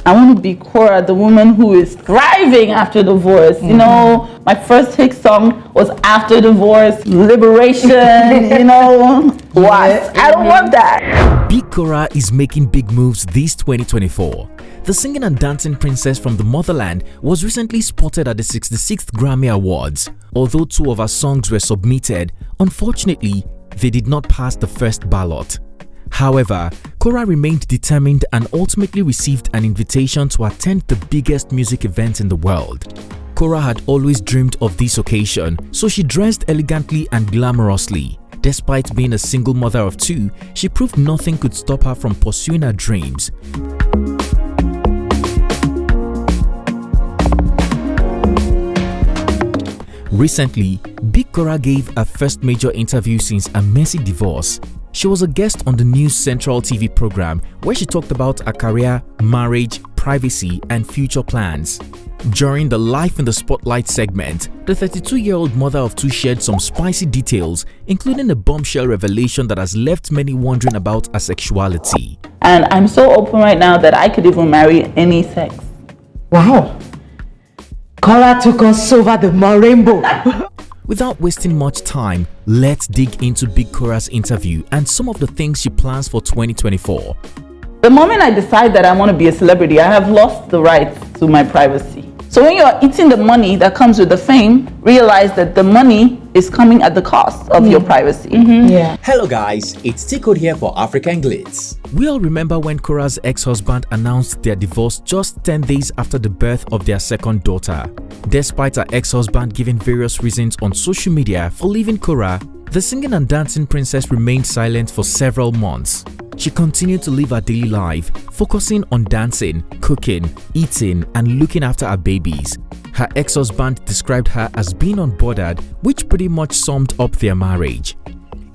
I want to be Korra, the woman who is thriving after divorce. You know, my first hit song was after divorce, liberation, you know. What? I don't want that. Big Korra is making big moves this 2024. The singing and dancing princess from the motherland was recently spotted at the 66th Grammy Awards. Although 2 of her songs were submitted, unfortunately, they did not pass the first ballot. However, Korra remained determined and ultimately received an invitation to attend the biggest music event in the world. Korra had always dreamed of this occasion, so she dressed elegantly and glamorously. Despite being a single mother of 2, she proved nothing could stop her from pursuing her dreams. Recently, Big Korra gave her first major interview since a messy divorce. She was a guest on the new Central TV program where she talked about her career, marriage, privacy, and future plans. During the Life in the Spotlight segment, the 32-year-old mother of 2 shared some spicy details, including a bombshell revelation that has left many wondering about her sexuality. And I'm so open right now that I could even marry any sex. Wow. Korra took us over the rainbow. Without wasting much time, let's dig into Big Korra's interview and some of the things she plans for 2024. The moment I decide that I want to be a celebrity, I have lost the right to my privacy. So when you're eating the money that comes with the fame, realize that the money is coming at the cost of your privacy. Yeah. Hello guys, it's Tico here for African Glitz. We all remember when Korra's ex-husband announced their divorce just 10 days after the birth of their second daughter. Despite her ex-husband giving various reasons on social media for leaving Korra, the singing and dancing princess remained silent for several months. She continued to live her daily life, focusing on dancing, cooking, eating, and looking after her babies. Her ex-husband described her as being unbothered, which pretty much summed up their marriage.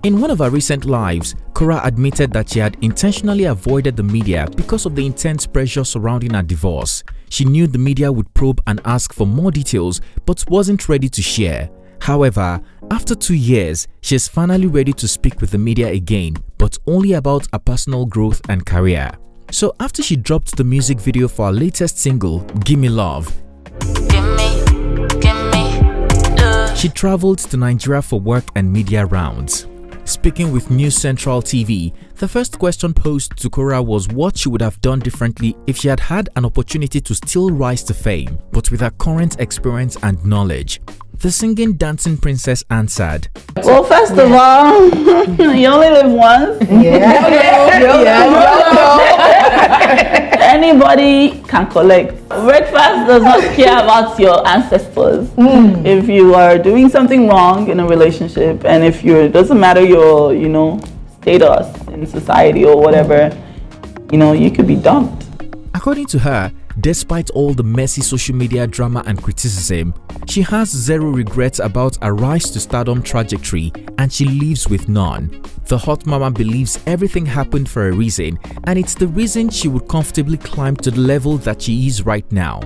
In one of her recent lives, Korra admitted that she had intentionally avoided the media because of the intense pressure surrounding her divorce. She knew the media would probe and ask for more details, but wasn't ready to share. However, after 2 years, she is finally ready to speak with the media again, but only about her personal growth and career. So after she dropped the music video for her latest single, Gimme Love, she traveled to Nigeria for work and media rounds. Speaking with News Central TV, the first question posed to Korra was what she would have done differently if she had had an opportunity to still rise to fame, but with her current experience and knowledge. The singing dancing princess answered, Well, first of all, you only live once. Anybody can collect. Breakfast does not care about your ancestors. If you are doing something wrong in a relationship, and if it doesn't matter your, status in society or whatever, you could be dumped. According to her, despite all the messy social media drama and criticism, she has zero regrets about her rise to stardom trajectory and she lives with none. The hot mama believes everything happened for a reason, and it's the reason she would comfortably climb to the level that she is right now.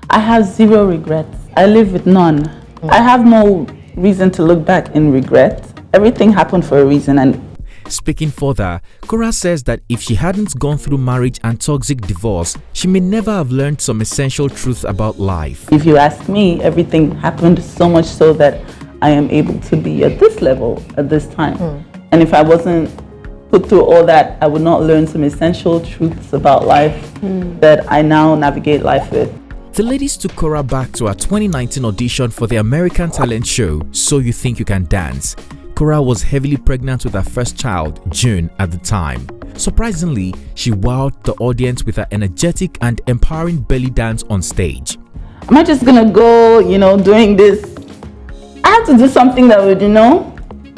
I have zero regrets. I live with none. I have no reason to look back in regret. Everything happened for a reason. And speaking further, Korra says that if she hadn't gone through marriage and toxic divorce, she may never have learned some essential truths about life. If you ask me, everything happened so much so that I am able to be at this level at this time. And if I wasn't put through all that, I would not learn some essential truths about life that I now navigate life with. The ladies took Korra back to her 2019 audition for the American talent show So You Think You Can Dance. Korra was heavily pregnant with her first child, June, at the time. Surprisingly, she wowed the audience with her energetic and empowering belly dance on stage. Am I just gonna go, doing this? I have to do something that would,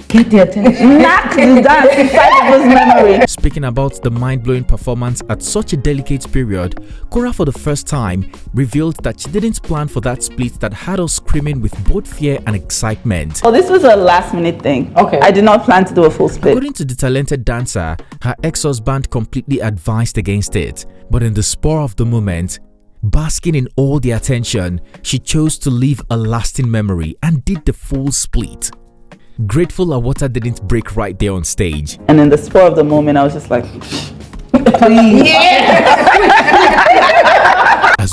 Get the attention. knock the dance inside people's memory. Speaking about the mind-blowing performance at such a delicate period, Korra for the first time revealed that she didn't plan for that split that had us screaming with both fear and excitement. Oh, this was a last-minute thing. Okay. I did not plan to do a full split. According to the talented dancer, her ex-husband completely advised against it, but in the spur of the moment, basking in all the attention, she chose to leave a lasting memory and did the full split. Grateful her water didn't break right there on stage. And in the spur of the moment, I was just like, please.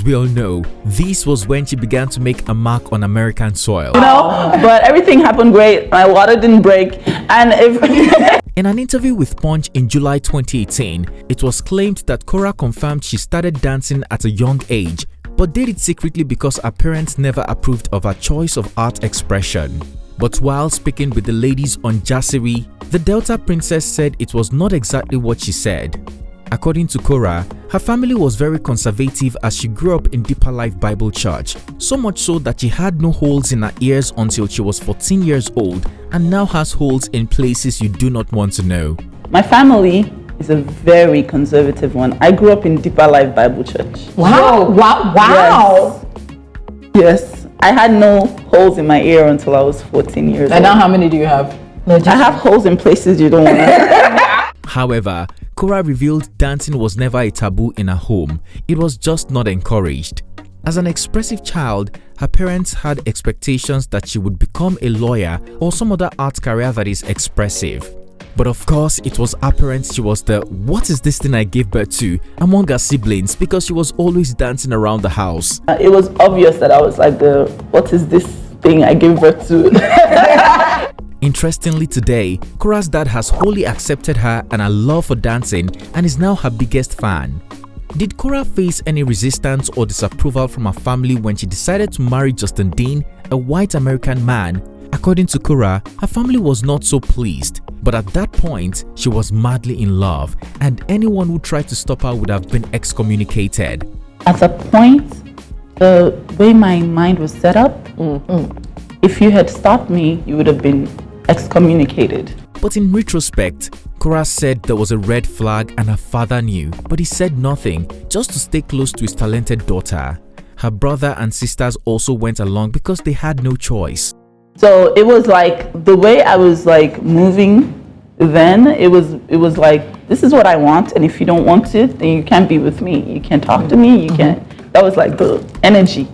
As we all know, this was when she began to make a mark on American soil. You know, but everything happened great. My water didn't break. And if in an interview with Punch in July 2018, it was claimed that Korra confirmed she started dancing at a young age, but did it secretly because her parents never approved of her choice of art expression. But while speaking with the ladies on Jasiri, the Delta princess said it was not exactly what she said. According to Korra, her family was very conservative as she grew up in Deeper Life Bible Church, so much so that she had no holes in her ears until she was 14 years old and now has holes in places you do not want to know. my family is a very conservative one. I grew up in Deeper Life Bible Church. Wow. Yes. I had no holes in my ear until I was 14 years old. And now how many do you have? I have holes in places you don't want to. However, Korra revealed dancing was never a taboo in her home. It was just not encouraged. As an expressive child, her parents had expectations that she would become a lawyer or some other art career that is expressive. But of course, it was apparent she was the "what is this thing I gave birth to" among her siblings because she was always dancing around the house. It was obvious that I was like the "what is this thing I gave birth to." Interestingly today, Korra's dad has wholly accepted her and her love for dancing and is now her biggest fan. Did Korra face any resistance or disapproval from her family when she decided to marry Justin Dean, a white American man? According to Korra, her family was not so pleased, but at that point, she was madly in love and anyone who tried to stop her would have been excommunicated. At a point, the way my mind was set up, if you had stopped me, you would have been excommunicated. But in retrospect, Korra said there was a red flag and her father knew, but he said nothing, just to stay close to his talented daughter. Her brother and sisters also went along because they had no choice. So it was like the way I was like moving then, it was like, this is what I want, and if you don't want it, then you can't be with me. You can't talk to me, you can't. That was like the energy.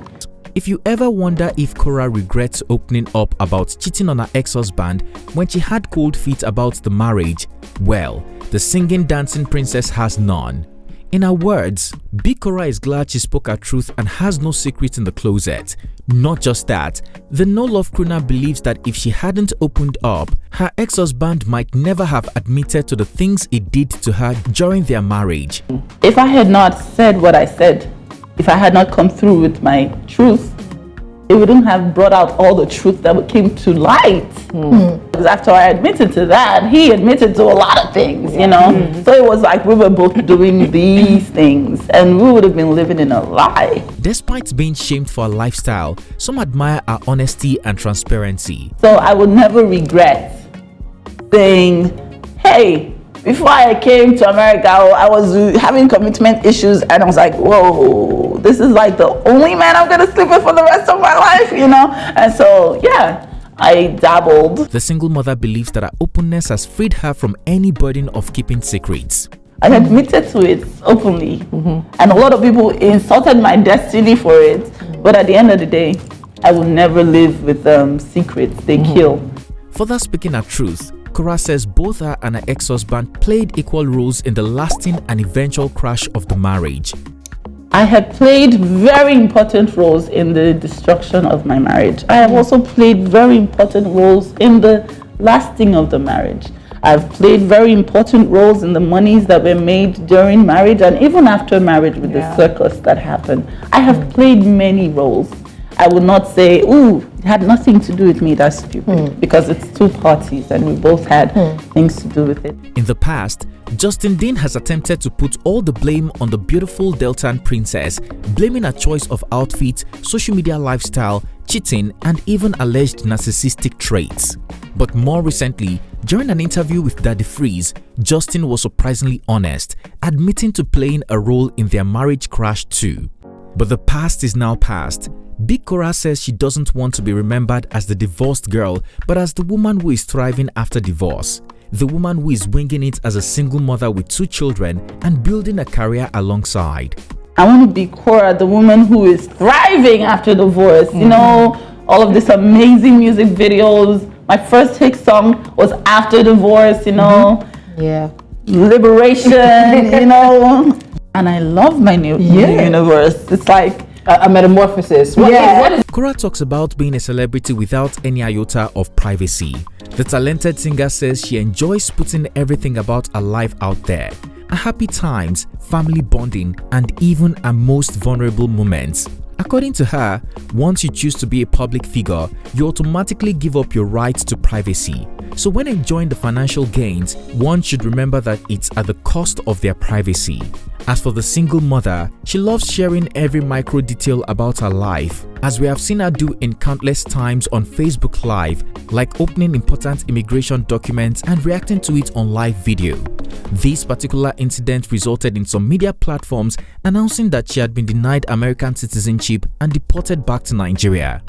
If you ever wonder if Korra regrets opening up about cheating on her ex-husband when she had cold feet about the marriage, well, the singing dancing princess has none. In her words, Big Korra is glad she spoke her truth and has no secret in the closet. Not just that, the no-love crooner believes that if she hadn't opened up, her ex-husband might never have admitted to the things he did to her during their marriage. If I had not said what I said, if I had not come through with my truth, it wouldn't have brought out all the truth that came to light. Because after I admitted to that, he admitted to a lot of things, you know? So it was like we were both doing these things and we would have been living in a lie. Despite being shamed for her lifestyle, some admire her honesty and transparency. So I would never regret saying, hey, before I came to America, I was having commitment issues and I was like, whoa, this is like the only man I'm gonna sleep with for the rest of my life, you know? And so, yeah, I dabbled. The single mother believes that her openness has freed her from any burden of keeping secrets. I admitted to it openly. And a lot of people insulted my destiny for it. But at the end of the day, I will never live with secrets. They kill. Further speaking her truth, Korra says both her and her ex-husband played equal roles in the lasting and eventual crash of the marriage. I had played very important roles in the destruction of my marriage. I have also played very important roles in the lasting of the marriage. I've played very important roles in the monies that were made during marriage and even after marriage with the circus that happened. I have played many roles. I would not say, ooh, it had nothing to do with me, that's stupid, because it's two parties and we both had things to do with it. In the past, Justin Dean has attempted to put all the blame on the beautiful Deltan princess, blaming her choice of outfit, social media lifestyle, cheating, and even alleged narcissistic traits. But more recently, during an interview with Daddy Freeze, Justin was surprisingly honest, admitting to playing a role in their marriage crash too. But the past is now past. Big Korra says she doesn't want to be remembered as the divorced girl, but as the woman who is thriving after divorce. The woman who is winging it as a single mother with 2 children and building a career alongside. I want to be Korra, the woman who is thriving after divorce. You know, all of these amazing music videos. My first hit song was after divorce, you know. Yeah. Liberation, you know. And I love my new universe. It's like a metamorphosis. What is Korra talks about being a celebrity without any iota of privacy. The talented singer says she enjoys putting everything about her life out there. Her happy times, family bonding, and even her most vulnerable moments. According to her, once you choose to be a public figure, you automatically give up your rights to privacy. So when enjoying the financial gains, one should remember that it's at the cost of their privacy. As for the single mother, she loves sharing every micro detail about her life, as we have seen her do in countless times on Facebook Live, like opening important immigration documents and reacting to it on live video. This particular incident resulted in some media platforms announcing that she had been denied American citizenship and deported back to Nigeria.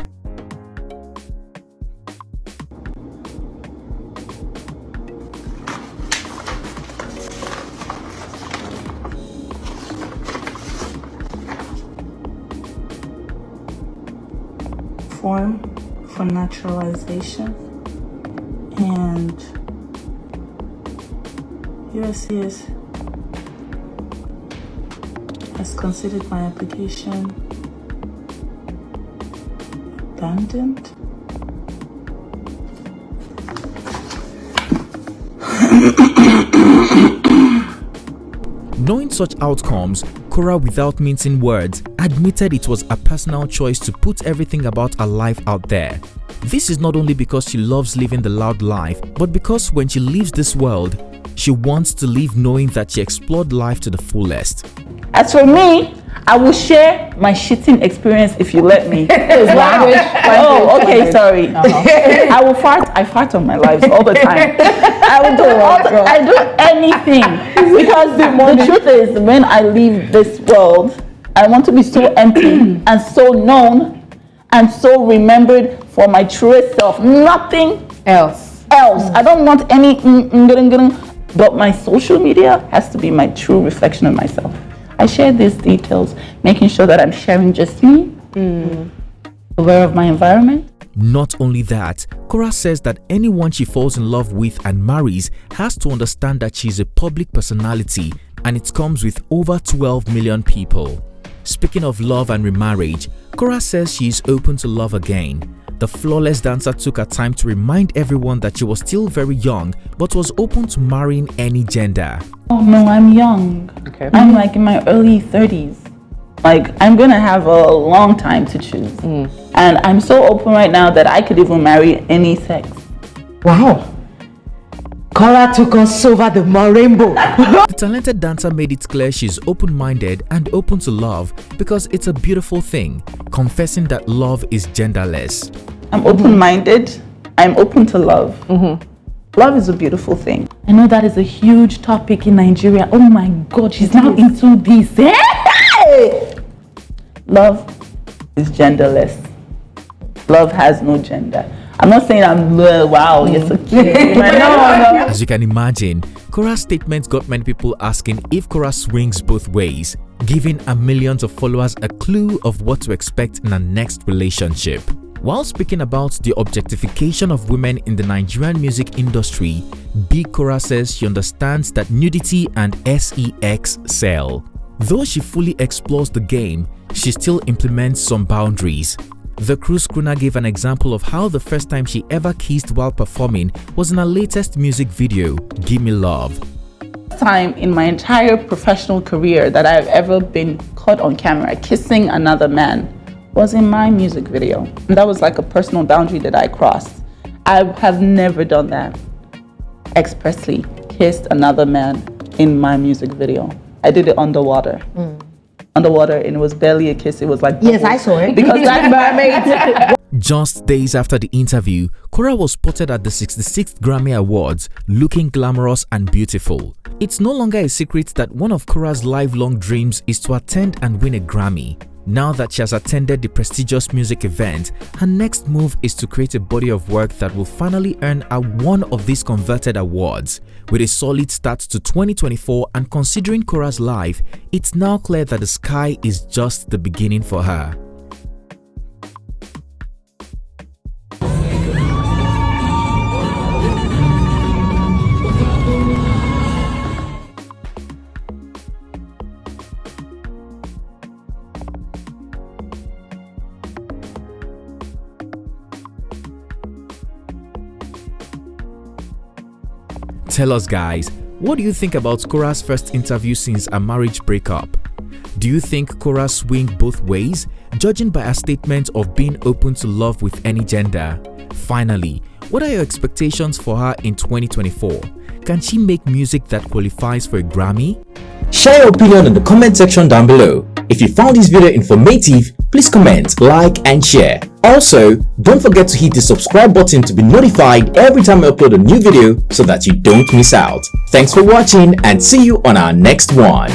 Form for naturalization, and USCIS has considered my application abandoned. Knowing such outcomes, Korra, without mincing words, admitted it was a personal choice to put everything about her life out there. This is not only because she loves living the loud life, but because when she leaves this world, she wants to live knowing that she explored life to the fullest. As for me, I will share my shitting experience if you let me. Oh, okay, sorry. I fart on my lives all the time. I do anything because the truth is, when I leave this world, I want to be so empty and so known and so remembered for my truest self. Nothing else. I don't want any but my social media has to be my true reflection of myself. I share these details, making sure that I'm sharing just me, aware of my environment. Not only that, Korra says that anyone she falls in love with and marries has to understand that she's a public personality and it comes with over 12 million people. Speaking of love and remarriage, Korra says she is open to love again. The flawless dancer took her time to remind everyone that she was still very young but was open to marrying any gender. Oh no, I'm young. Okay. I'm like in my early 30s. Like, I'm gonna have a long time to choose. And I'm so open right now that I could even marry any sex. Wow. Korra took us over the rainbow. The talented dancer made it clear she's open-minded and open to love because it's a beautiful thing, confessing that love is genderless. I'm open-minded. I'm open to love. Love is a beautiful thing. I know that is a huge topic in Nigeria. Oh my God, she's now into this. Hey! Love is genderless. Love has no gender. I'm not saying I'm wow, you're so cute. No. As you can imagine, Korra's statement got many people asking if Korra swings both ways, giving her millions of followers a clue of what to expect in her next relationship. While speaking about the objectification of women in the Nigerian music industry, Big Korra says she understands that nudity and sex sell. Though she fully explores the game, she still implements some boundaries. The cruise crooner gave an example of how the first time she ever kissed while performing was in her latest music video, Give Me Love. Time in my entire professional career that I've ever been caught on camera kissing another man was in my music video. And that was like a personal boundary that I crossed. I have never done that. Expressly kissed another man in my music video. I did it underwater. Underwater, and it was barely a kiss. It was like bubbles. Yes, I saw it. Because that mermaid. Just days after the interview, Korra was spotted at the 66th Grammy Awards looking glamorous and beautiful. It's no longer a secret that one of Korra's lifelong dreams is to attend and win a Grammy. Now that she has attended the prestigious music event, her next move is to create a body of work that will finally earn her one of these converted awards. With a solid start to 2024 and considering Korra's life, it's now clear that the sky is just the beginning for her. Tell us guys, what do you think about Korra's first interview since a marriage breakup? Do you think Korra swing both ways, judging by her statement of being open to love with any gender? Finally, what are your expectations for her in 2024? Can she make music that qualifies for a Grammy? Share your opinion in the comment section down below. If you found this video informative, please comment, like and share. Also, don't forget to hit the subscribe button to be notified every time I upload a new video so that you don't miss out. Thanks for watching and see you on our next one.